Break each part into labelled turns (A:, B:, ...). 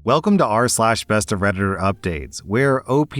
A: Welcome to rSlash Best of Redditor Updates, where OP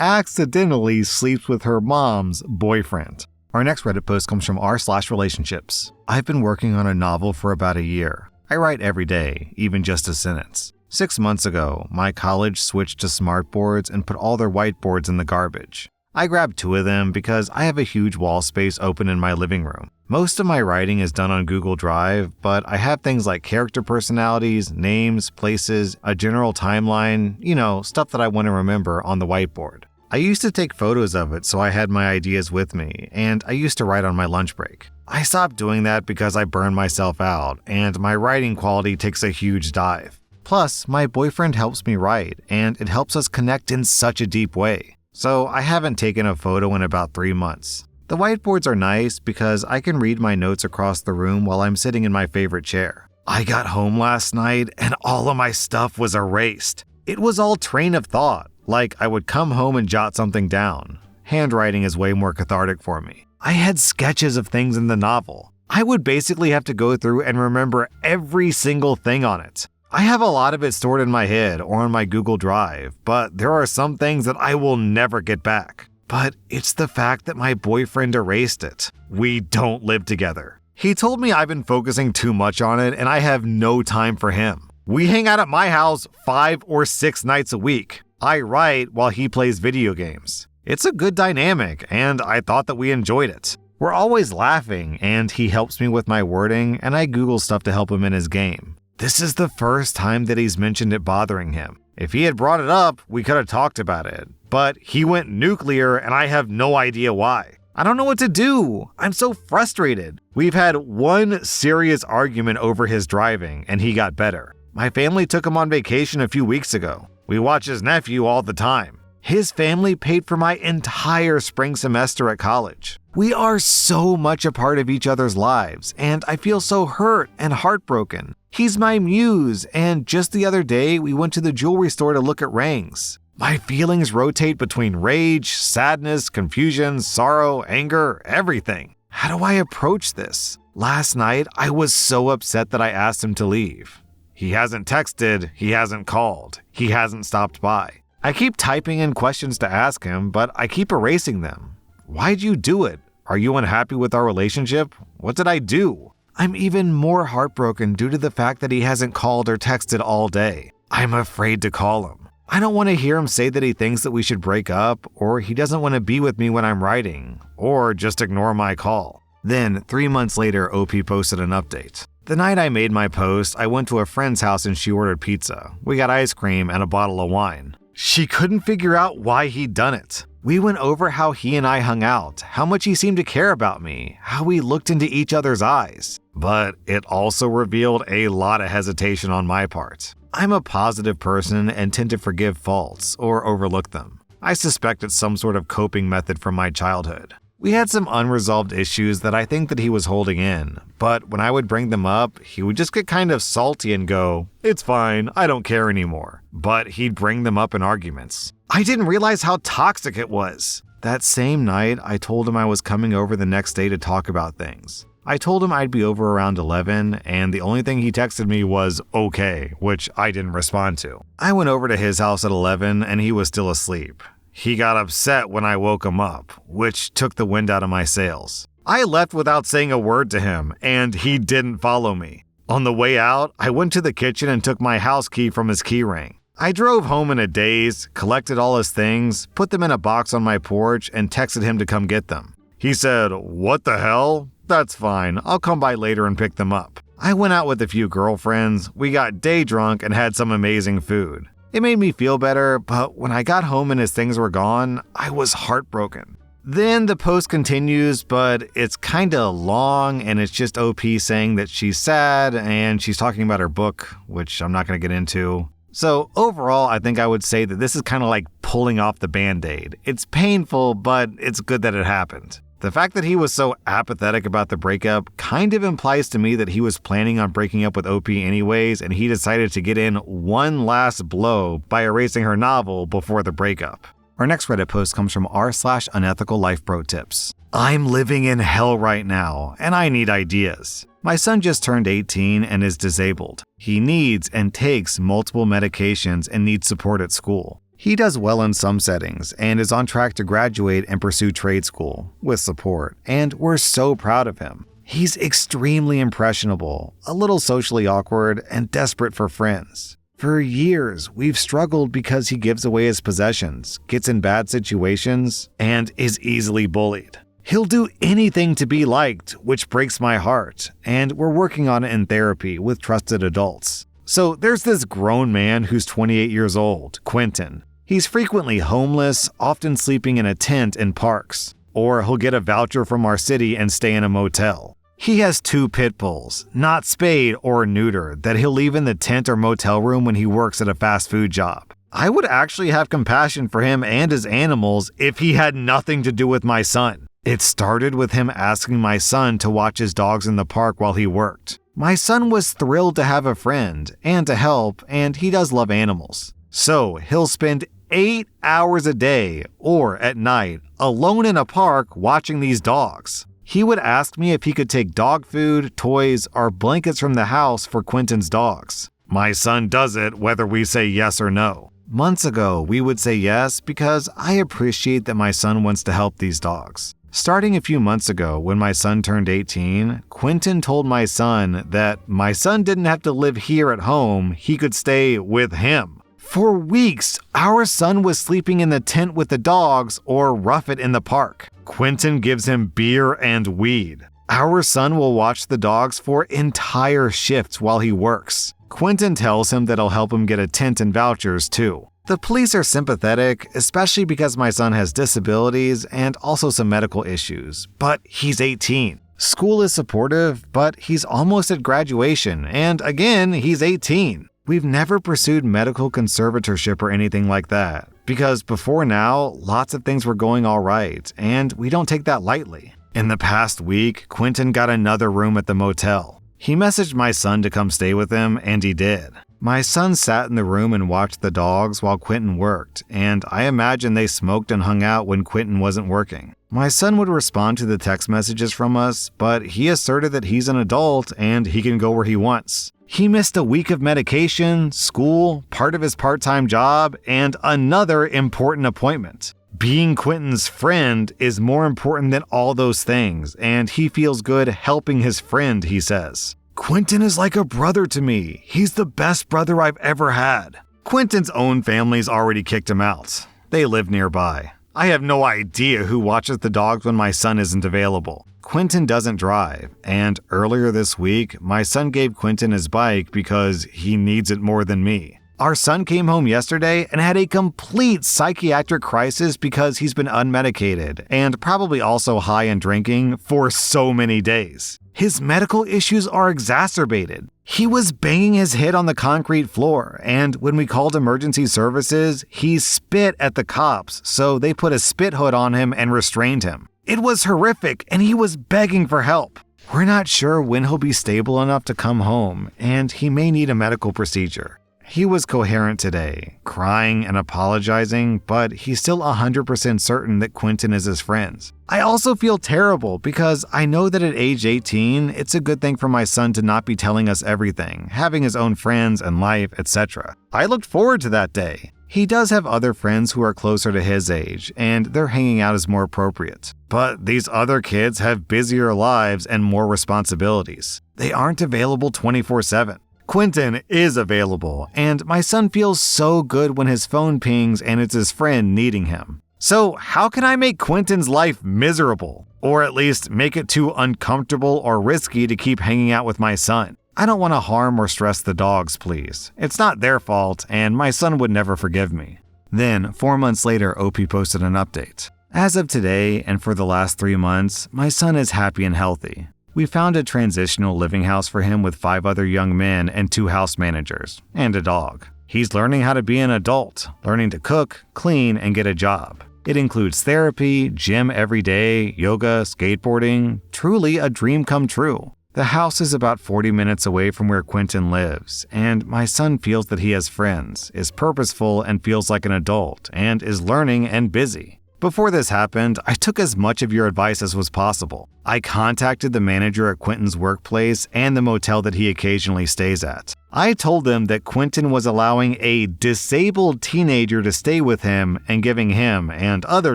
A: accidentally sleeps with her mom's boyfriend. Our next Reddit post comes from rSlash Relationships. I've been working on a novel for about a year. I write every day, even just a sentence. 6 months ago, my college switched to smartboards and put all their whiteboards in the garbage. I grabbed 2 of them because I have a huge wall space open in my living room. Most of my writing is done on Google Drive, but I have things like character personalities, names, places, a general timeline, stuff that I want to remember on the whiteboard. I used to take photos of it so I had my ideas with me, and I used to write on my lunch break. I stopped doing that because I burned myself out, and my writing quality takes a huge dive. Plus, my boyfriend helps me write, and it helps us connect in such a deep way. So I haven't taken a photo in about 3 months. The whiteboards are nice because I can read my notes across the room while I'm sitting in my favorite chair. I got home last night and all of my stuff was erased. It was all train of thought, like I would come home and jot something down. Handwriting is way more cathartic for me. I had sketches of things in the novel. I would basically have to go through and remember every single thing on it. I have a lot of it stored in my head or on my Google Drive, but there are some things that I will never get back. But it's the fact that my boyfriend erased it. We don't live together. He told me I've been focusing too much on it and I have no time for him. We hang out at my house 5 or 6 nights a week. I write while he plays video games. It's a good dynamic and I thought that we enjoyed it. We're always laughing and he helps me with my wording and I Google stuff to help him in his game. This is the first time that he's mentioned it bothering him. If he had brought it up, we could have talked about it. But he went nuclear and I have no idea why. I don't know what to do. I'm so frustrated. We've had one serious argument over his driving and he got better. My family took him on vacation a few weeks ago. We watch his nephew all the time. His family paid for my entire spring semester at college. We are so much a part of each other's lives, and I feel so hurt and heartbroken. He's my muse, and just the other day, we went to the jewelry store to look at rings. My feelings rotate between rage, sadness, confusion, sorrow, anger, everything. How do I approach this? Last night, I was so upset that I asked him to leave. He hasn't texted, he hasn't called, he hasn't stopped by. I keep typing in questions to ask him, but I keep erasing them. Why'd you do it? Are you unhappy with our relationship? What did I do? I'm even more heartbroken due to the fact that he hasn't called or texted all day. I'm afraid to call him. I don't want to hear him say that he thinks that we should break up, or he doesn't want to be with me when I'm writing, or just ignore my call. Then, 3 months later, OP posted an update. The night I made my post, I went to a friend's house and she ordered pizza. We got ice cream and a bottle of wine. She couldn't figure out why he'd done it. We went over how he and I hung out, how much he seemed to care about me, how we looked into each other's eyes. But it also revealed a lot of hesitation on my part. I'm a positive person and tend to forgive faults or overlook them. I suspect it's some sort of coping method from my childhood. We had some unresolved issues that I think that he was holding in, but when I would bring them up, he would just get kind of salty and go, "It's fine, I don't care anymore." But he'd bring them up in arguments. I didn't realize how toxic it was. That same night, I told him I was coming over the next day to talk about things. I told him I'd be over around 11, and the only thing he texted me was okay, which I didn't respond to. I went over to his house at 11, and he was still asleep. He got upset when I woke him up, which took the wind out of my sails. I left without saying a word to him, and he didn't follow me. On the way out, I went to the kitchen and took my house key from his key ring. I drove home in a daze, collected all his things, put them in a box on my porch, and texted him to come get them. He said, "What the hell? That's fine, I'll come by later and pick them up." I went out with a few girlfriends, we got day drunk and had some amazing food. It made me feel better, but when I got home and his things were gone, I was heartbroken. Then the post continues, but it's kinda long and it's just OP saying that she's sad and she's talking about her book, which I'm not gonna get into. So overall, I think I would say that this is kind of like pulling off the Band-Aid. It's painful, but it's good that it happened. The fact that he was so apathetic about the breakup kind of implies to me that he was planning on breaking up with OP anyways, and he decided to get in one last blow by erasing her novel before the breakup. Our next Reddit post comes from rSlash Unethical Life Pro Tips. I'm living in hell right now, and I need ideas. My son just turned 18 and is disabled. He needs and takes multiple medications and needs support at school. He does well in some settings and is on track to graduate and pursue trade school with support, and we're so proud of him. He's extremely impressionable, a little socially awkward, and desperate for friends. For years, we've struggled because he gives away his possessions, gets in bad situations, and is easily bullied. He'll do anything to be liked, which breaks my heart, and we're working on it in therapy with trusted adults. So there's this grown man who's 28 years old, Quentin. He's frequently homeless, often sleeping in a tent in parks, or he'll get a voucher from our city and stay in a motel. He has 2 pit bulls, not spayed or neutered, that he'll leave in the tent or motel room when he works at a fast food job. I would actually have compassion for him and his animals if he had nothing to do with my son. It started with him asking my son to watch his dogs in the park while he worked. My son was thrilled to have a friend and to help, and he does love animals. So he'll spend 8 hours a day or at night alone in a park watching these dogs. He would ask me if he could take dog food, toys, or blankets from the house for Quentin's dogs. My son does it whether we say yes or no. Months ago, we would say yes because I appreciate that my son wants to help these dogs. Starting a few months ago, when my son turned 18, Quentin told my son that my son didn't have to live here at home, he could stay with him. For weeks, our son was sleeping in the tent with the dogs or rough it in the park. Quentin gives him beer and weed. Our son will watch the dogs for entire shifts while he works. Quentin tells him that he'll help him get a tent and vouchers too. The police are sympathetic, especially because my son has disabilities and also some medical issues, but he's 18. School is supportive, but he's almost at graduation, and again, he's 18. We've never pursued medical conservatorship or anything like that, because before now, lots of things were going all right, and we don't take that lightly. In the past week, Quentin got another room at the motel. He messaged my son to come stay with him, and he did. My son sat in the room and watched the dogs while Quentin worked, and I imagine they smoked and hung out when Quentin wasn't working. My son would respond to the text messages from us, but he asserted that he's an adult and he can go where he wants. He missed a week of medication, school, part of his part-time job, and another important appointment. Being Quentin's friend is more important than all those things, and he feels good helping his friend, he says. Quentin is like a brother to me. He's the best brother I've ever had. Quentin's own family's already kicked him out. They live nearby. I have no idea who watches the dogs when my son isn't available. Quentin doesn't drive, and earlier this week, my son gave Quentin his bike because he needs it more than me. Our son came home yesterday and had a complete psychiatric crisis because he's been unmedicated and probably also high and drinking for so many days. His medical issues are exacerbated. He was banging his head on the concrete floor, and when we called emergency services, he spit at the cops, so they put a spit hood on him and restrained him. It was horrific, and he was begging for help. We're not sure when he'll be stable enough to come home, and he may need a medical procedure. He was coherent today, crying and apologizing, but he's still 100% certain that Quentin is his friend. I also feel terrible because I know that at age 18, it's a good thing for my son to not be telling us everything, having his own friends and life, etc. I looked forward to that day. He does have other friends who are closer to his age, and their hanging out is more appropriate. But these other kids have busier lives and more responsibilities. They aren't available 24/7. Quentin is available, and my son feels so good when his phone pings and it's his friend needing him. So how can I make Quentin's life miserable? Or at least make it too uncomfortable or risky to keep hanging out with my son? I don't want to harm or stress the dogs, please. It's not their fault, and my son would never forgive me. Then, 4 months later, OP posted an update. As of today, and for the last 3 months, my son is happy and healthy. We found a transitional living house for him with 5 other young men and 2 house managers, and a dog. He's learning how to be an adult, learning to cook, clean, and get a job. It includes therapy, gym every day, yoga, skateboarding, truly a dream come true. The house is about 40 minutes away from where Quentin lives, and my son feels that he has friends, is purposeful and feels like an adult, and is learning and busy. Before this happened, I took as much of your advice as was possible. I contacted the manager at Quentin's workplace and the motel that he occasionally stays at. I told them that Quentin was allowing a disabled teenager to stay with him and giving him and other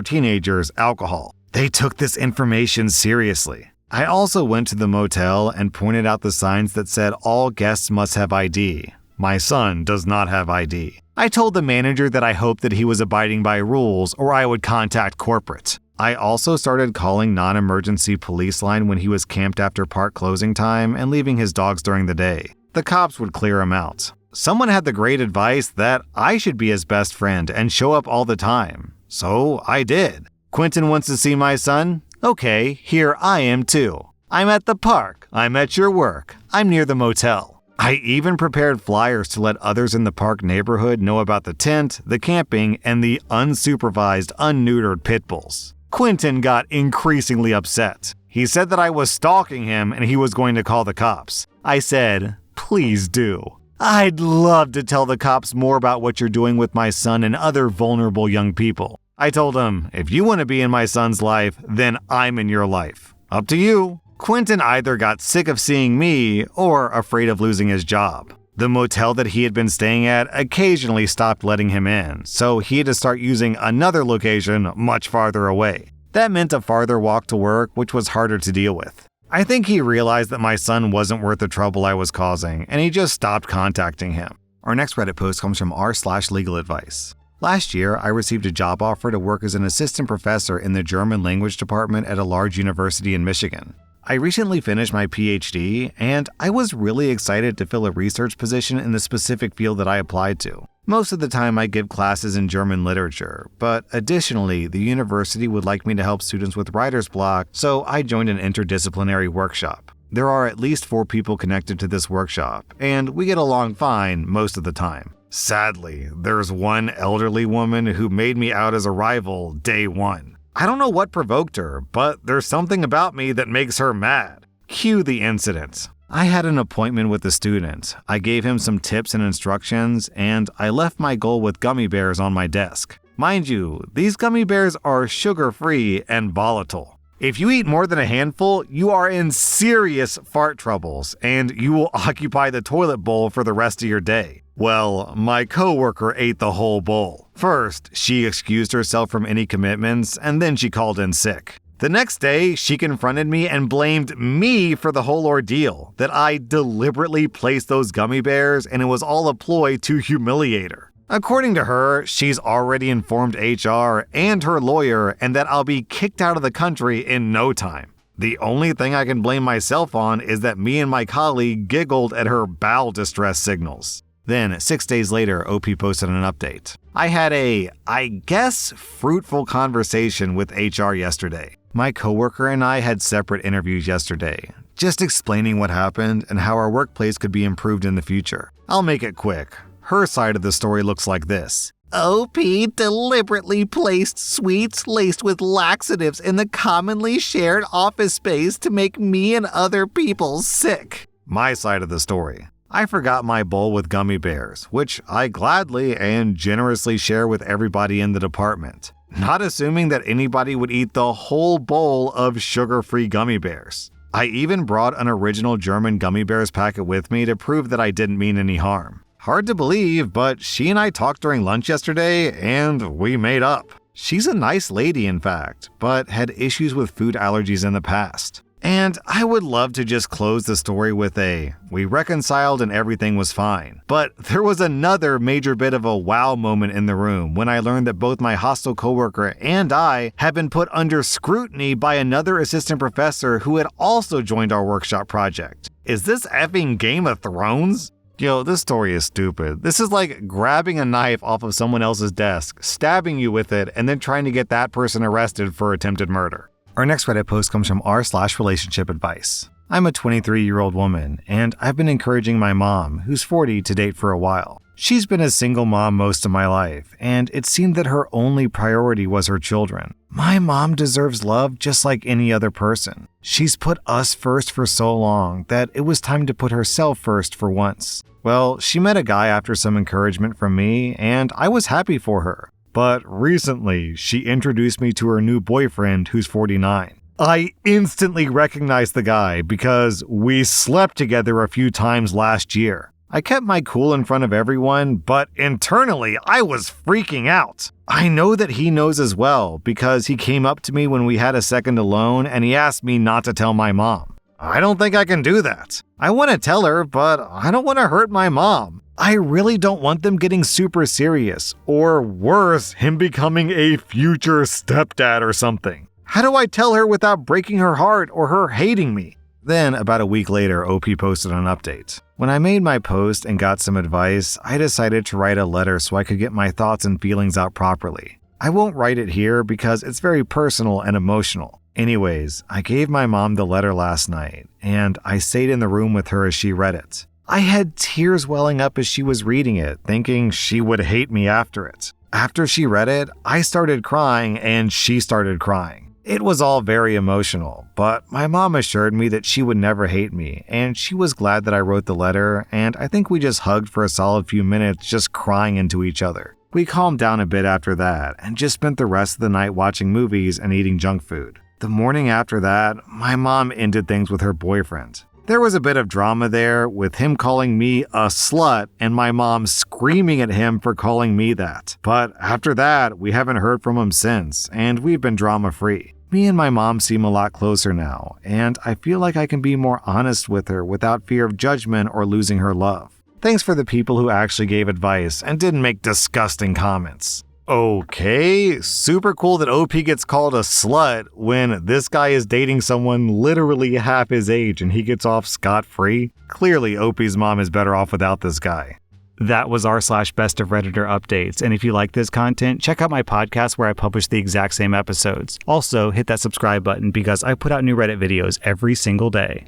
A: teenagers alcohol. They took this information seriously. I also went to the motel and pointed out the signs that said all guests must have ID. My son does not have ID. I told the manager that I hoped that he was abiding by rules or I would contact corporate. I also started calling non-emergency police line when he was camped after park closing time and leaving his dogs during the day. The cops would clear him out. Someone had the great advice that I should be his best friend and show up all the time. So I did. Quentin wants to see my son? Okay, here I am too. I'm at the park. I'm at your work. I'm near the motel. I even prepared flyers to let others in the park neighborhood know about the tent, the camping, and the unsupervised, unneutered pit bulls. Quentin got increasingly upset. He said that I was stalking him and he was going to call the cops. I said, please do. I'd love to tell the cops more about what you're doing with my son and other vulnerable young people. I told him, if you want to be in my son's life, then I'm in your life. Up to you. Quentin either got sick of seeing me or afraid of losing his job. The motel that he had been staying at occasionally stopped letting him in, so he had to start using another location much farther away. That meant a farther walk to work, which was harder to deal with. I think he realized that my son wasn't worth the trouble I was causing, and he just stopped contacting him. Our next Reddit post comes from r/legal advice. Last year, I received a job offer to work as an assistant professor in the German language department at a large university in Michigan. I recently finished my PhD, and I was really excited to fill a research position in the specific field that I applied to. Most of the time I give classes in German literature, but additionally, the university would like me to help students with writer's block, so I joined an interdisciplinary workshop. There are at least 4 people connected to this workshop, and we get along fine most of the time. Sadly, there's one elderly woman who made me out as a rival day one. I don't know what provoked her, but there's something about me that makes her mad. Cue the incident. I had an appointment with the student. I gave him some tips and instructions, and I left my goal with gummy bears on my desk. Mind you, these gummy bears are sugar-free and volatile. If you eat more than a handful, you are in serious fart troubles, and you will occupy the toilet bowl for the rest of your day. Well, my coworker ate the whole bowl. First, she excused herself from any commitments, and then she called in sick. The next day, she confronted me and blamed me for the whole ordeal, that I deliberately placed those gummy bears and it was all a ploy to humiliate her. According to her, she's already informed HR and her lawyer and that I'll be kicked out of the country in no time. The only thing I can blame myself on is that me and my colleague giggled at her bowel distress signals. Then, 6 days later, OP posted an update. I had a, I guess, fruitful conversation with HR yesterday. My coworker and I had separate interviews yesterday, just explaining what happened and how our workplace could be improved in the future. I'll make it quick. Her side of the story looks like this. OP deliberately placed sweets laced with laxatives in the commonly shared office space to make me and other people sick. My side of the story. I forgot my bowl with gummy bears, which I gladly and generously share with everybody in the department, not assuming that anybody would eat the whole bowl of sugar-free gummy bears. I even brought an original German gummy bears packet with me to prove that I didn't mean any harm. Hard to believe, but she and I talked during lunch yesterday, and we made up. She's a nice lady, in fact, but had issues with food allergies in the past. And I would love to just close the story with we reconciled and everything was fine. But there was another major bit of a wow moment in the room when I learned that both my hostile coworker and I had been put under scrutiny by another assistant professor who had also joined our workshop project. Is this effing Game of Thrones? Yo, this story is stupid. This is like grabbing a knife off of someone else's desk, stabbing you with it, and then trying to get that person arrested for attempted murder. Our next Reddit post comes from r/relationship advice. I'm a 23-year-old woman, and I've been encouraging my mom, who's 40, to date for a while. She's been a single mom most of my life, and it seemed that her only priority was her children. My mom deserves love just like any other person. She's put us first for so long that it was time to put herself first for once. Well, she met a guy after some encouragement from me, and I was happy for her. But recently, she introduced me to her new boyfriend who's 49. I instantly recognized the guy because we slept together a few times last year. I kept my cool in front of everyone, but internally, I was freaking out. I know that he knows as well because he came up to me when we had a second alone and he asked me not to tell my mom. I don't think I can do that. I want to tell her, but I don't want to hurt my mom. I really don't want them getting super serious, or worse, him becoming a future stepdad or something. How do I tell her without breaking her heart or her hating me? Then, about a week later, OP posted an update. When I made my post and got some advice, I decided to write a letter so I could get my thoughts and feelings out properly. I won't write it here because it's very personal and emotional. Anyways, I gave my mom the letter last night, and I stayed in the room with her as she read it. I had tears welling up as she was reading it, thinking she would hate me after it. After she read it, I started crying and she started crying. It was all very emotional, but my mom assured me that she would never hate me, and she was glad that I wrote the letter, and I think we just hugged for a solid few minutes just crying into each other. We calmed down a bit after that, and just spent the rest of the night watching movies and eating junk food. The morning after that, my mom ended things with her boyfriend. There was a bit of drama there, with him calling me a slut and my mom screaming at him for calling me that. But after that, we haven't heard from him since, and we've been drama-free. Me and my mom seem a lot closer now, and I feel like I can be more honest with her without fear of judgment or losing her love. Thanks for the people who actually gave advice and didn't make disgusting comments. Okay, super cool that OP gets called a slut when this guy is dating someone literally half his age and he gets off scot-free. Clearly, OP's mom is better off without this guy. That was r/Best of Redditor updates, and if you like this content, check out my podcast where I publish the exact same episodes. Also, hit that subscribe button because I put out new Reddit videos every single day.